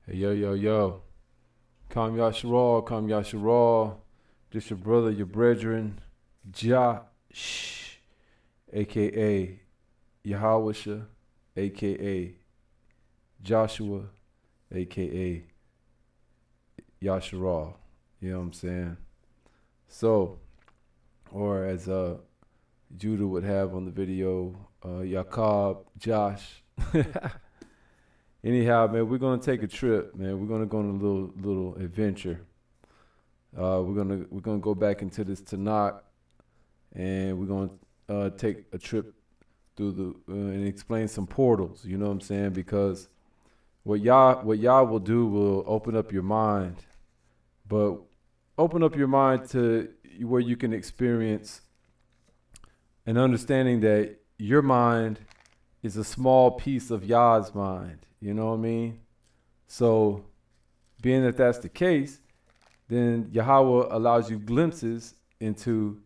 Hey, yo, yo, yo. Come Yahshua. This your brother, your brethren, JAHsh, a.k.a. Yahweh, a.k.a. Joshua, a.k.a. Yahshua. You know what I'm saying? So, or as Judah would have on the video, Yaakov, Josh. Anyhow, man, we're gonna take a trip, man. We're gonna go on a little adventure. We're gonna go back into this Tanakh, and we're gonna take a trip through and explain some portals. You know what I'm saying? Because what Yah will do will open up your mind, but open up your mind to where you can experience an understanding that your mind is a small piece of Yah's mind. You know what I mean? So, being that that's the case, then Yahweh allows you glimpses into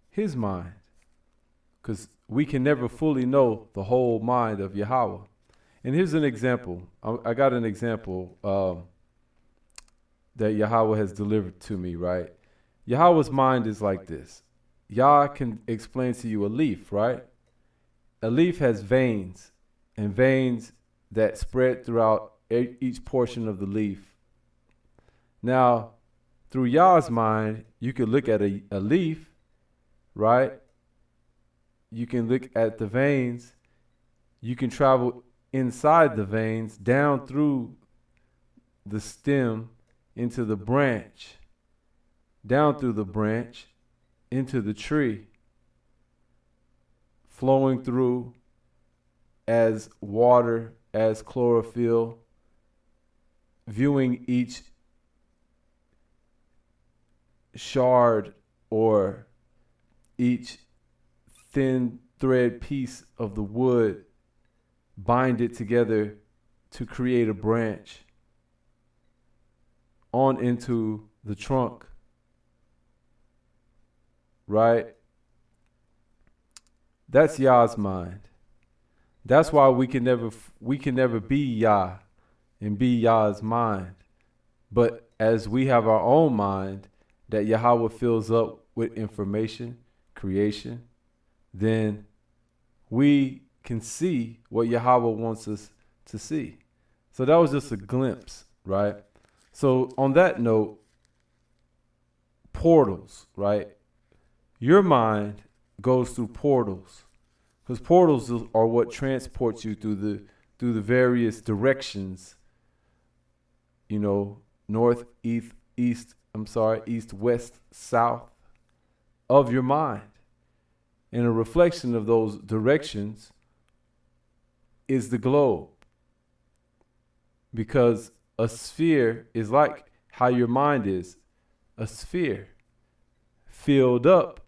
his mind. Because we can never fully know the whole mind of Yahweh. And here's an example. I got an example that Yahweh has delivered to me, right? Yahweh's mind is like this. Yah can explain to you a leaf, right? A leaf has veins, and veins that spread throughout each portion of the leaf. Now, through Yah's mind, you can look at a leaf, right? You can look at the veins. You can travel inside the veins, down through the stem into the branch, down through the branch into the tree, flowing through as water, as chlorophyll, viewing each shard or each thin thread piece of the wood, bind it together to create a branch on into the trunk, right? That's Yah's mind. That's why we can never be Yah and be Yah's mind. But as we have our own mind that Yahweh fills up with information, creation, then we can see what Yahweh wants us to see. So that was just a glimpse, right? So on that note, portals, right? Your mind goes through portals, because portals are what transports you through the various directions. You know, north, east, west, south of your mind. And a reflection of those directions is the globe. Because a sphere is like how your mind is, a sphere filled up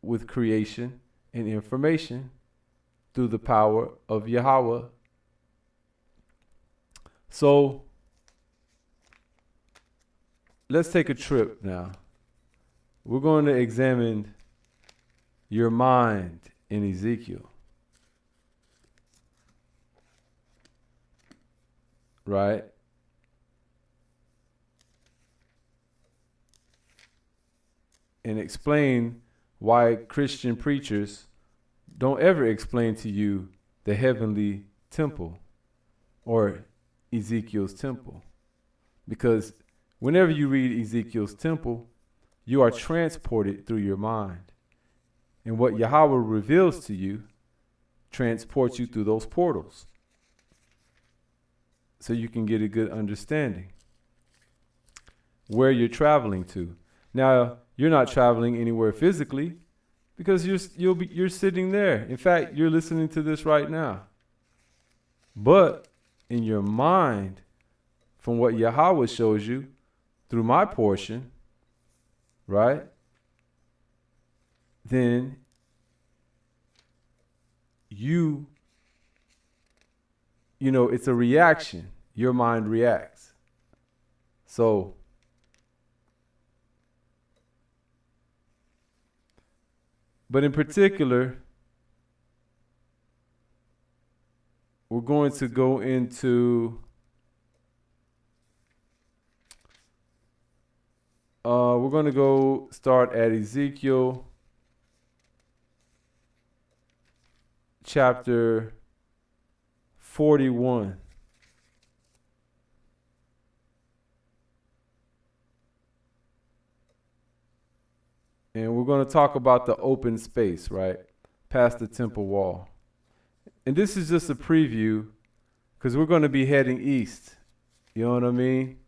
with creation and information through the power of Yahweh. So let's take a trip now. We're going to examine your mind in Ezekiel. Right? And explain why Christian preachers don't ever explain to you the heavenly temple or Ezekiel's temple. Because whenever you read Ezekiel's temple, you are transported through your mind. And what Yahweh reveals to you transports you through those portals, so you can get a good understanding where you're traveling to. Now, you're not traveling anywhere physically, because you're sitting there. In fact, you're listening to this right now. But in your mind, from what Yahweh shows you through my portion, right? Then you know, it's a reaction. Your mind reacts. So but in particular, we're going to go into We're going to go start at Ezekiel chapter 41. And we're going to talk about the open space, right? Past the temple wall. And this is just a preview because we're going to be heading east. You know what I mean?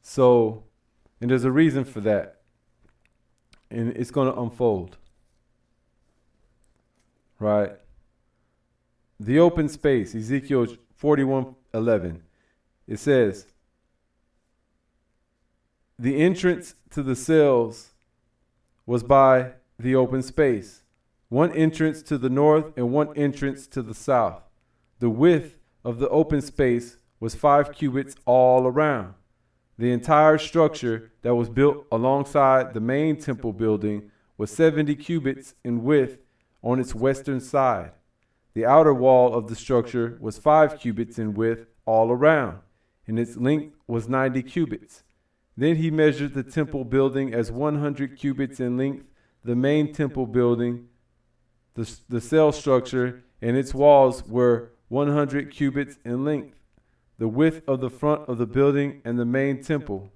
So, and there's a reason for that. And it's going to unfold. Right? The open space, Ezekiel 41:11. It says, the entrance to the cells was by the open space, one entrance to the north and one entrance to the south. The width of the open space was 5 cubits all around. The entire structure that was built alongside the main temple building was 70 cubits in width on its western side. The outer wall of the structure was 5 cubits in width all around, and its length was 90 cubits. Then he measured the temple building as 100 cubits in length, the main temple building, the cell structure, and its walls were 100 cubits in length. The width of the front of the building and the main temple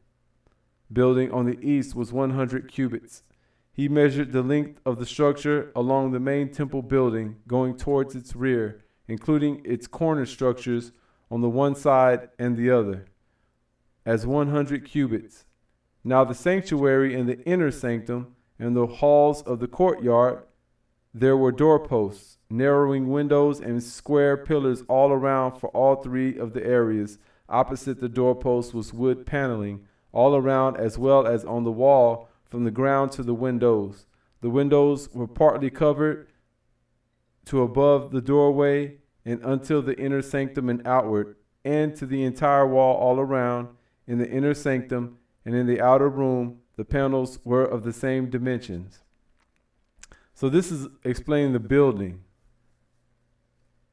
building on the east was 100 cubits. He measured the length of the structure along the main temple building going towards its rear, including its corner structures on the one side and the other, as 100 cubits. Now the sanctuary and the inner sanctum and the halls of the courtyard, there were doorposts, narrowing windows, and square pillars all around for all 3 of the areas. Opposite the doorposts was wood paneling all around, as well as on the wall from the ground to the windows. The windows were partly covered to above the doorway and until the inner sanctum and outward, and to the entire wall all around. In the inner sanctum and in the outer room, the panels were of the same dimensions. So this is explaining the building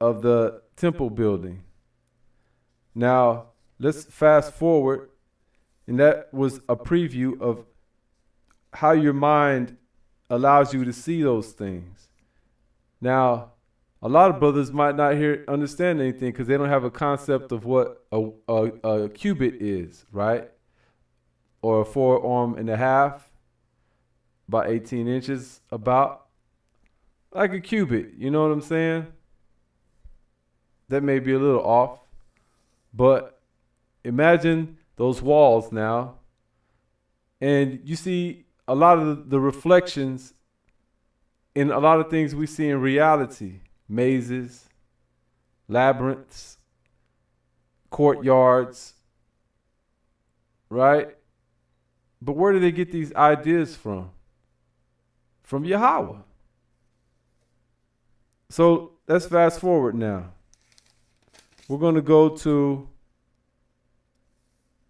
of the temple building. Now, let's fast forward, and that was a preview of how your mind allows you to see those things. Now, a lot of brothers might not understand anything because they don't have a concept of what a cubit is, right? Or a 4.5 by 18 inches, about like a cubit. You know what I'm saying? That may be a little off, but imagine those walls now, and you see a lot of the reflections in a lot of things we see in reality. Mazes, labyrinths, courtyards, right? But where do they get these ideas from? From Yahweh. So let's fast forward now. We're going to go to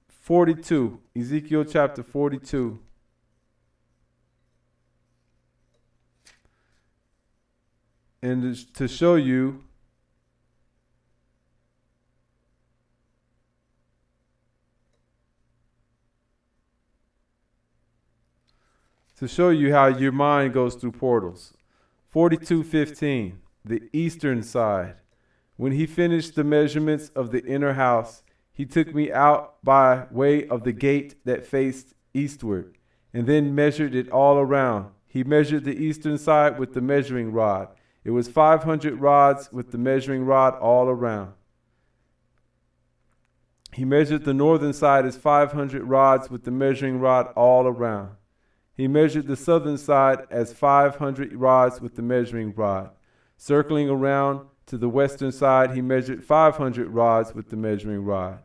42, Ezekiel chapter 42. And to show you how your mind goes through portals. 42:15, the eastern side. When he finished the measurements of the inner house, he took me out by way of the gate that faced eastward, and then measured it all around. He measured the eastern side with the measuring rod. It was 500 rods with the measuring rod all around. He measured the northern side as 500 rods with the measuring rod all around. He measured the southern side as 500 rods with the measuring rod. Circling around to the western side, he measured 500 rods with the measuring rod.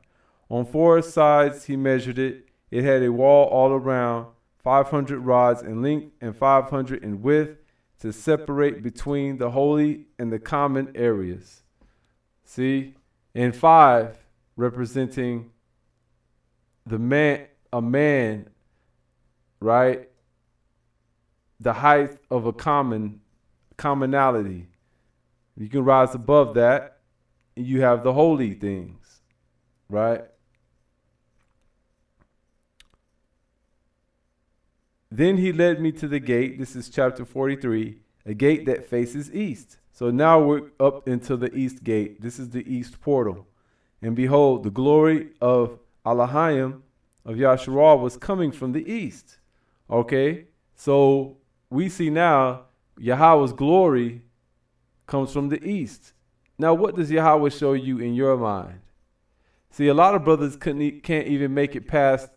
On 4 sides he measured it. It had a wall all around, 500 rods in length and 500 in width, to separate between the holy and the common areas. See? And 5 representing a man, right? The height of a commonality. You can rise above that, and you have the holy things, right? Then he led me to the gate. This is chapter 43, a gate that faces east. So now we're up into the east gate. This is the east portal. And behold, the glory of Elohim, of Yahshua, was coming from the east. Okay? So we see now Yahweh's glory comes from the east. Now, what does Yahweh show you in your mind? See, a lot of brothers can't even make it past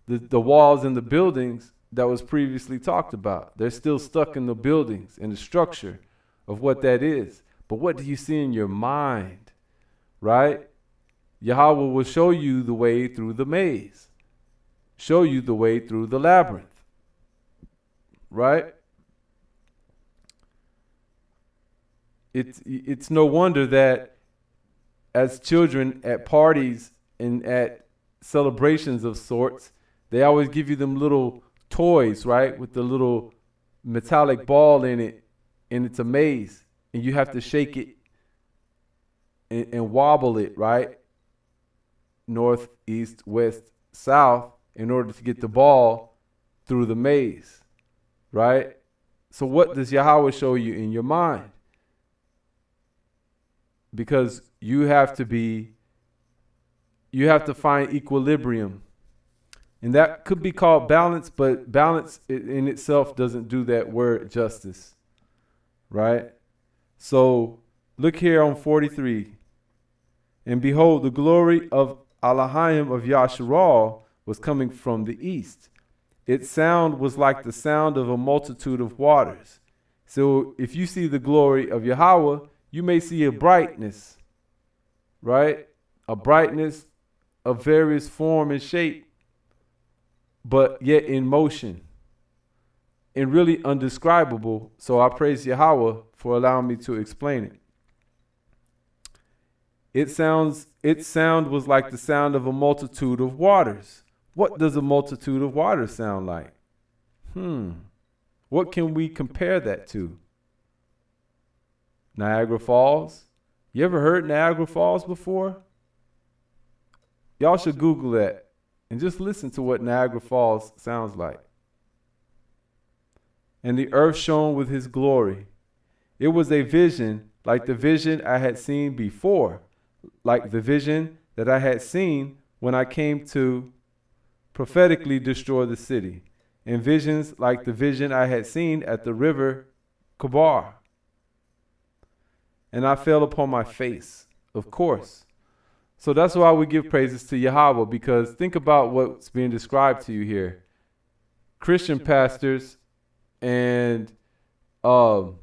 the walls and the buildings that was previously talked about. They're still stuck in the buildings and the structure of what that is. But what do you see in your mind? Right? Yahweh will show you the way through the maze, show you the way through the labyrinth. Right? It's no wonder that as children at parties and at celebrations of sorts, they always give you them little toys, right, with the little metallic ball in it, and it's a maze, and you have to shake it and wobble it, right, north, east, west, south, in order to get the ball through the maze, right? So what does Yahweh show you in your mind? Because you have to find equilibrium. And that could be called balance, but balance in itself doesn't do that word justice. Right? So look here on 43. And behold, the glory of Elohim of Yahshua was coming from the east. Its sound was like the sound of a multitude of waters. So if you see the glory of Yahweh, you may see a brightness, right? A brightness of various form and shape, but yet in motion and really undescribable. So I praise Yahweh for allowing me to explain it. Its sound was like the sound of a multitude of waters. What does a multitude of waters sound like? What can we compare that to? Niagara Falls. You ever heard Niagara Falls before? Y'all should Google that and just listen to what Niagara Falls sounds like. And the earth shone with his glory. It was a vision like the vision I had seen before, like the vision that I had seen when I came to prophetically destroy the city, and visions like the vision I had seen at the river Kabar. And I fell upon my face, of course. So that's why we give praises to Yahweh, because think about what's being described to you here. Christian pastors and of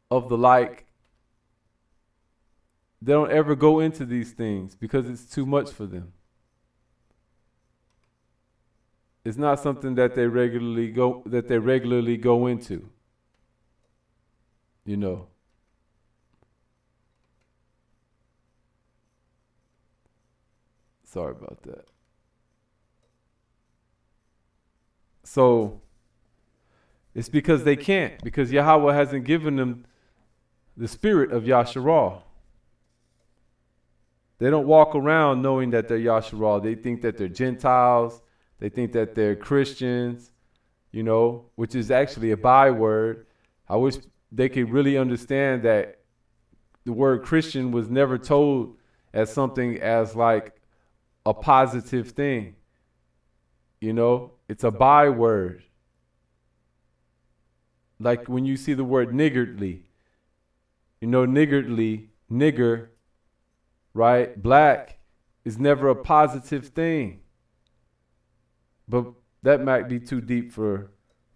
the like, they don't ever go into these things because it's too much for them. It's not something that they regularly go into. You know. Sorry about that. So it's because they can't, because Yahweh hasn't given them the spirit of Yahshua. They don't walk around knowing that they're Yahshua. They think that they're Gentiles. They think that they're Christians, you know, which is actually a byword. I wish they could really understand that the word Christian was never told as something as like a positive thing. You know, it's a byword. Like when you see the word niggardly, you know, niggardly, nigger, right? Black is never a positive thing. But that might be too deep for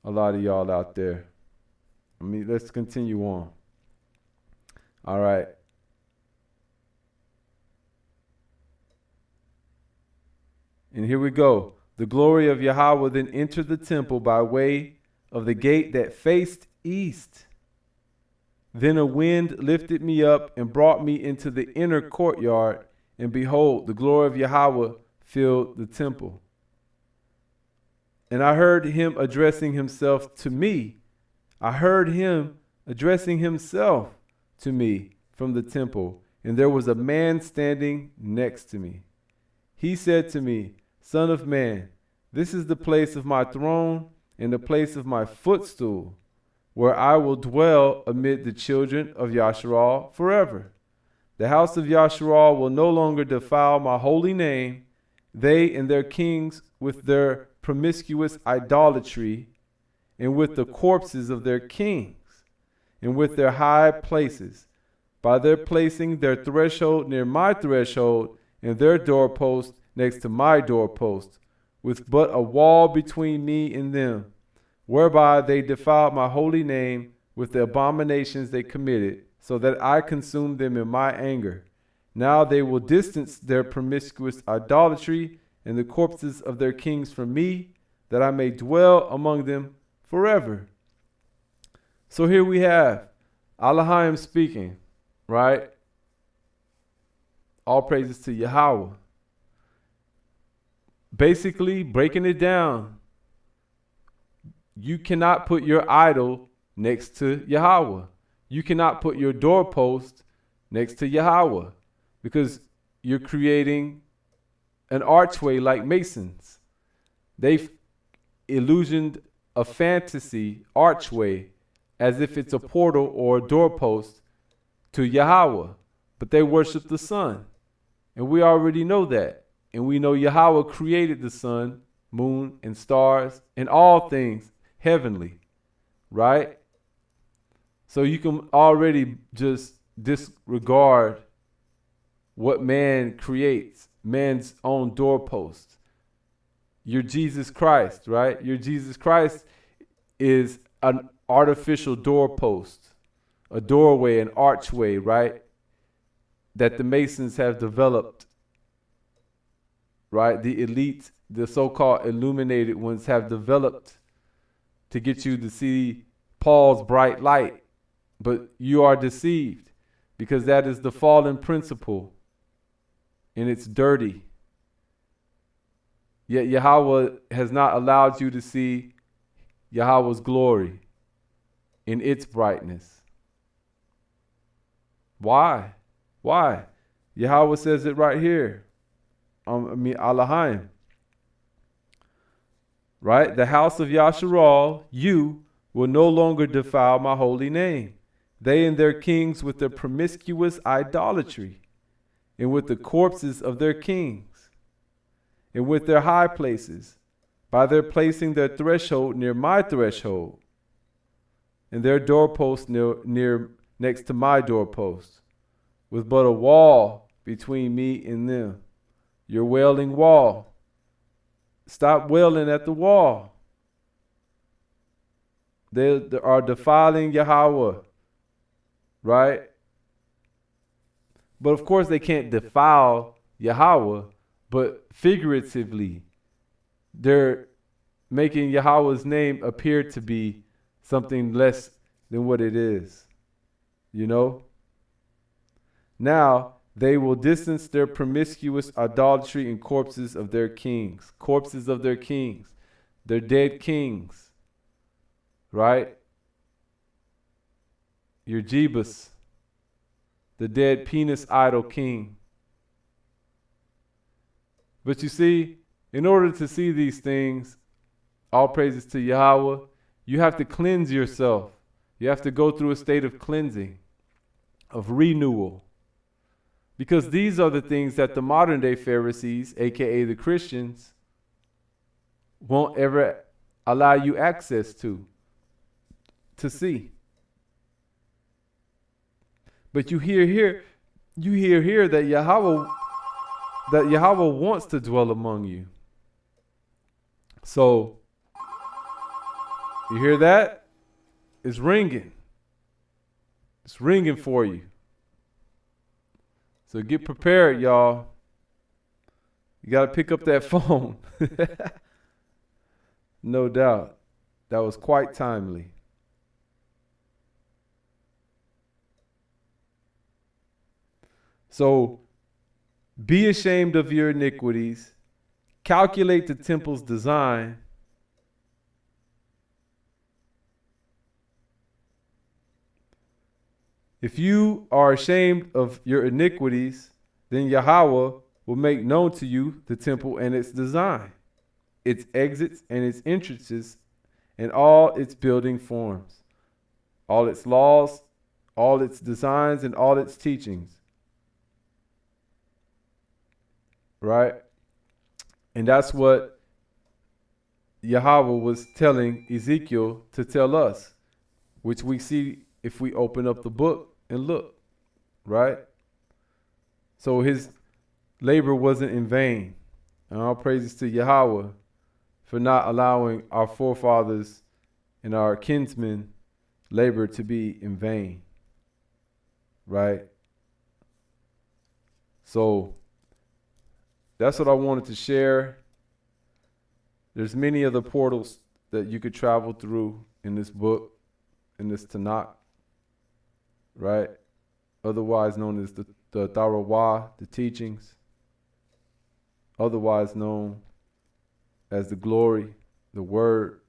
a lot of y'all out there. I mean, let's continue on. All right. And here we go. The glory of Yahweh then entered the temple by way of the gate that faced east. Then a wind lifted me up and brought me into the inner courtyard, and behold, the glory of Yahweh filled the temple. And I heard him addressing himself to me. I heard him addressing himself to me from the temple, and there was a man standing next to me. He said to me, Son of man, This is the place of my throne and the place of my footstool, where I will dwell amid the children of Yahshua forever. The house of Yahshua will no longer defile my holy name, they and their kings with their promiscuous idolatry, and with the corpses of their kings, and with their high places, by their placing their threshold near my threshold, and their doorpost next to my doorpost, with but a wall between me and them, whereby they defiled my holy name with the abominations they committed, so that I consumed them in my anger. Now they will distance their promiscuous idolatry and the corpses of their kings from me, that I may dwell among them forever. So here we have Elohim speaking, right? All praises to Yahweh. Basically, breaking it down, you cannot put your idol next to Yahweh. You cannot put your doorpost next to Yahweh, because you're creating an archway like Masons. They've illusioned a fantasy archway as if it's a portal or a doorpost to Yahweh, but they worship the sun. And we already know that. And we know Yahweh created the sun, moon, and stars, and all things heavenly, right? So you can already just disregard what man creates, man's own doorpost. Your Jesus Christ, right? Your Jesus Christ is an artificial doorpost, a doorway, an archway, right? That the Masons have developed, right? The elite, the so-called illuminated ones have developed to get you to see Paul's bright light. But you are deceived, because that is the fallen principle, and it's dirty. Yet Yahweh has not allowed you to see Yahweh's glory in its brightness. Why? Why? Yahweh says it right here. Elohim. Right? The house of Yahshua, you will no longer defile my holy name. They and their kings with their promiscuous idolatry, and with the corpses of their kings, and with their high places, by their placing their threshold near my threshold, and their doorpost near next to my doorpost, with but a wall between me and them. Your wailing wall. Stop wailing at the wall. They are defiling Yahweh, right? But of course they can't defile Yahweh, but figuratively, they're making Yahweh's name appear to be something less than what it is, you know? Now, they will distance their promiscuous idolatry and corpses of their kings. Corpses of their kings. Their dead kings. Right? Your Jebus. The dead penis idol king. But you see, in order to see these things, all praises to Yahweh, you have to cleanse yourself. You have to go through a state of cleansing, of renewal. Because these are the things that the modern day Pharisees, aka the Christians, won't ever allow you access to see. But you hear here that Yahweh wants to dwell among you. So you hear that? It's ringing. It's ringing for you. So get prepared, y'all. You got to pick up that phone. No doubt. That was quite timely. So be ashamed of your iniquities. Calculate the temple's design. If you are ashamed of your iniquities, then Yahweh will make known to you the temple and its design. its exits and its entrances, and all its building forms, all its laws, all its designs, and all its teachings. Right? And that's what Yahweh was telling Ezekiel to tell us, which we see if we open up the book and look. Right? So his labor wasn't in vain. And all praises to Yahweh for not allowing our forefathers and our kinsmen labor to be in vain. Right? So that's what I wanted to share. There's many other portals that you could travel through in this book, in this Tanakh, right? Otherwise known as the Tarawah, the teachings, otherwise known as the glory, the word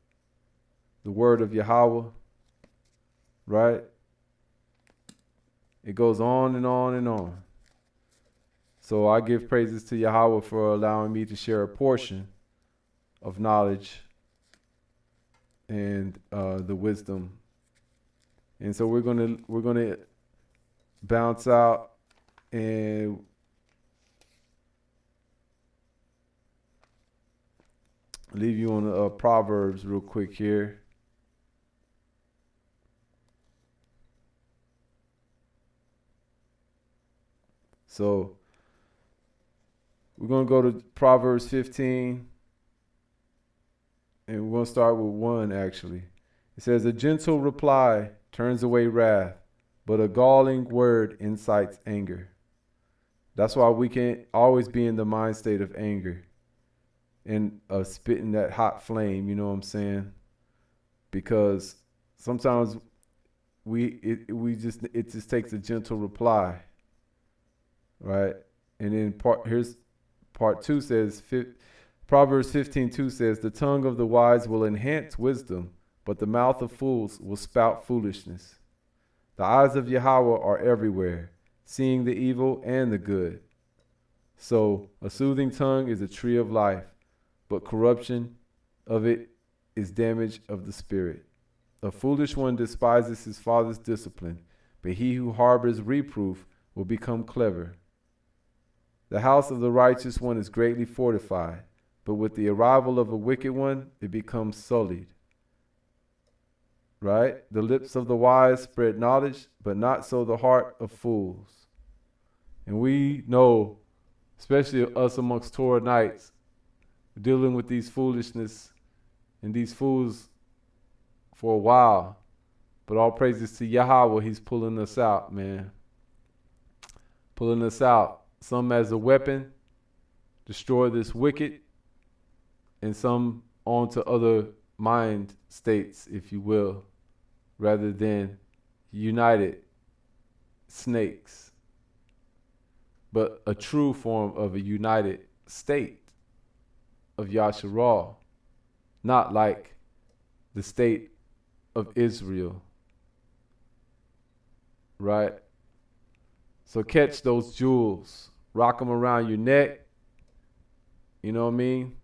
of Yahweh, right? It goes on and on and on. So I give praises to Yahweh for allowing me to share a portion of knowledge and the wisdom. And so we're gonna bounce out and leave you on Proverbs real quick here. So we're going to go to Proverbs 15, and we're going to start with 1, actually. It says, a gentle reply turns away wrath, but a galling word incites anger. That's why we can't always be in the mind state of anger and spitting that hot flame, you know what I'm saying? Because sometimes it just takes a gentle reply, right? And then here's part 2 says, Proverbs 15:2 says, the tongue of the wise will enhance wisdom, but the mouth of fools will spout foolishness. The eyes of Yahweh are everywhere, seeing the evil and the good. So a soothing tongue is a tree of life, but corruption of it is damage of the spirit. A foolish one despises his father's discipline, but he who harbors reproof will become clever. The house of the righteous one is greatly fortified, but with the arrival of a wicked one, it becomes sullied. Right? The lips of the wise spread knowledge, but not so the heart of fools. And we know, especially us amongst Torah Knights, dealing with these foolishness and these fools for a while. But all praises to Yahweh, he's pulling us out, man. Pulling us out. Some as a weapon, destroy this wicked, and some onto other mind states, if you will, rather than united snakes, but a true form of a united state of Yahshua, not like the state of Israel, right? So catch those jewels, rock them around your neck, you know what I mean?